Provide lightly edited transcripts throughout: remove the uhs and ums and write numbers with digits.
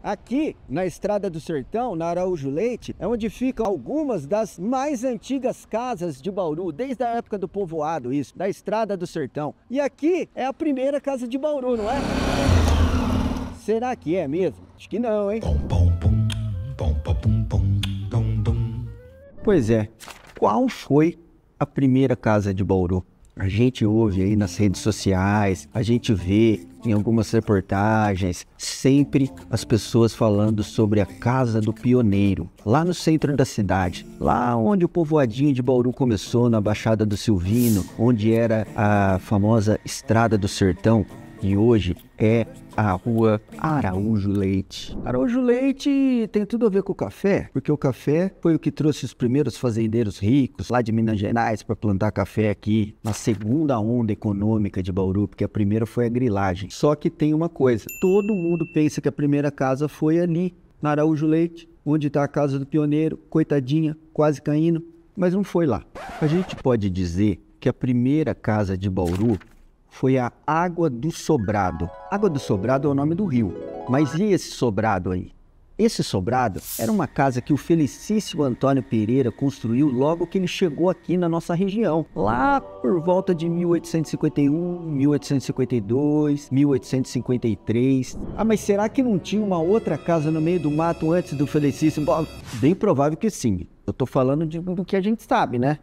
Aqui, na Estrada do Sertão, na Araújo Leite, é onde ficam algumas das mais antigas casas de Bauru, desde a época do povoado, isso, da Estrada do Sertão. E aqui é a primeira casa de Bauru, não é? Será que é mesmo? Acho que não, hein? Pois é, qual foi a primeira casa de Bauru? A gente ouve aí nas redes sociais, a gente vê em algumas reportagens, sempre as pessoas falando sobre a Casa do Pioneiro, lá no centro da cidade, lá onde o povoadinho de Bauru começou, na Baixada do Silvino, onde era a famosa Estrada do Sertão, e hoje é a rua Araújo Leite. Araújo Leite tem tudo a ver com o café, porque o café foi o que trouxe os primeiros fazendeiros ricos lá de Minas Gerais para plantar café aqui, na segunda onda econômica de Bauru, porque a primeira foi a grilagem. Só que tem uma coisa, todo mundo pensa que a primeira casa foi ali, na Araújo Leite, onde está a Casa do Pioneiro, coitadinha, quase caindo, mas não foi lá. A gente pode dizer que a primeira casa de Bauru foi a Água do Sobrado. Água do Sobrado é o nome do rio. Mas e esse sobrado aí? Esse sobrado era uma casa que o felicíssimo Antônio Pereira construiu logo que ele chegou aqui na nossa região. Lá por volta de 1851, 1852, 1853. Ah, mas será que não tinha uma outra casa no meio do mato antes do felicíssimo? Bom, bem provável que sim. Eu tô falando do que a gente sabe, né?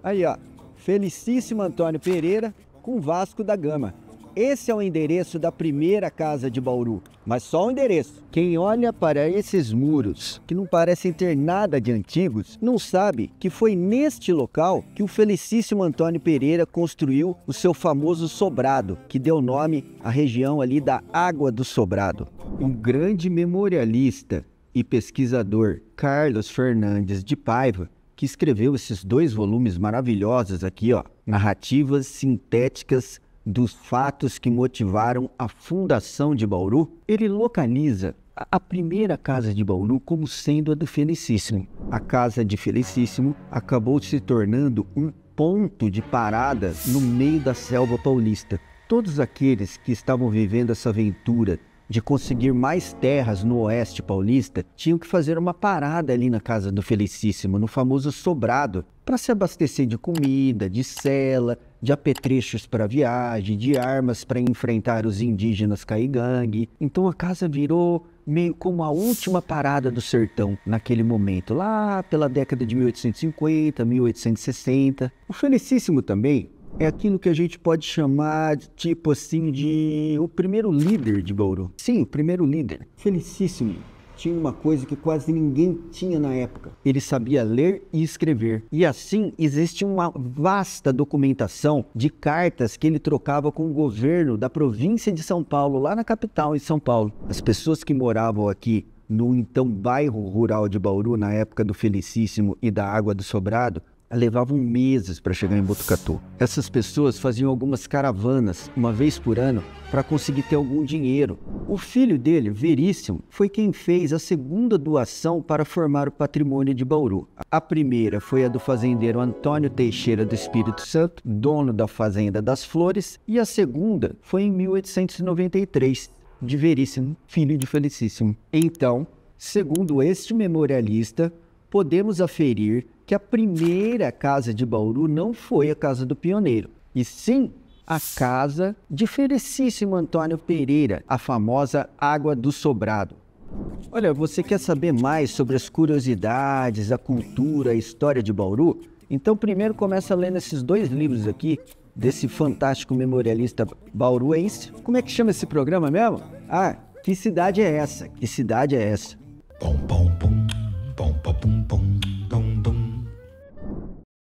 Aí, ó. Felicíssimo Antônio Pereira com Vasco da Gama. Esse é o endereço da primeira casa de Bauru, mas só o endereço. Quem olha para esses muros, que não parecem ter nada de antigos, não sabe que foi neste local que o felicíssimo Antônio Pereira construiu o seu famoso sobrado, que deu nome à região ali da Água do Sobrado. O grande memorialista e pesquisador Carlos Fernandes de Paiva, que escreveu esses 2 volumes maravilhosos aqui, ó, Narrativas Sintéticas dos Fatos que Motivaram a Fundação de Bauru, ele localiza a primeira casa de Bauru como sendo a do Felicíssimo. A casa de Felicíssimo acabou se tornando um ponto de parada no meio da selva paulista. Todos aqueles que estavam vivendo essa aventura de conseguir mais terras no oeste paulista, tinham que fazer uma parada ali na casa do Felicíssimo, no famoso sobrado, para se abastecer de comida, de sela, de apetrechos para viagem, de armas para enfrentar os indígenas caigangue. Então a casa virou meio como a última parada do sertão naquele momento, lá pela década de 1850, 1860. O Felicíssimo também é aquilo que a gente pode chamar, tipo assim, de o primeiro líder de Bauru. Sim, o primeiro líder. Felicíssimo tinha uma coisa que quase ninguém tinha na época. Ele sabia ler e escrever. E assim, existe uma vasta documentação de cartas que ele trocava com o governo da província de São Paulo, lá na capital, em São Paulo. As pessoas que moravam aqui no então bairro rural de Bauru, na época do Felicíssimo e da Água do Sobrado, levavam meses para chegar em Botucatu. Essas pessoas faziam algumas caravanas, uma vez por ano, para conseguir ter algum dinheiro. O filho dele, Veríssimo, foi quem fez a segunda doação para formar o patrimônio de Bauru. A primeira foi a do fazendeiro Antônio Teixeira do Espírito Santo, dono da Fazenda das Flores, e a segunda foi em 1893, de Veríssimo, filho de Felicíssimo. Então, segundo este memorialista, podemos aferir que a primeira casa de Bauru não foi a Casa do Pioneiro, e sim a casa de Felicíssimo Antônio Pereira, a famosa Água do Sobrado. Olha, você quer saber mais sobre as curiosidades, a cultura, a história de Bauru? Então primeiro começa lendo esses 2 livros aqui, desse fantástico memorialista bauruense. Como é que chama esse programa mesmo? Ah, Que Cidade é Essa? Que Cidade é Essa?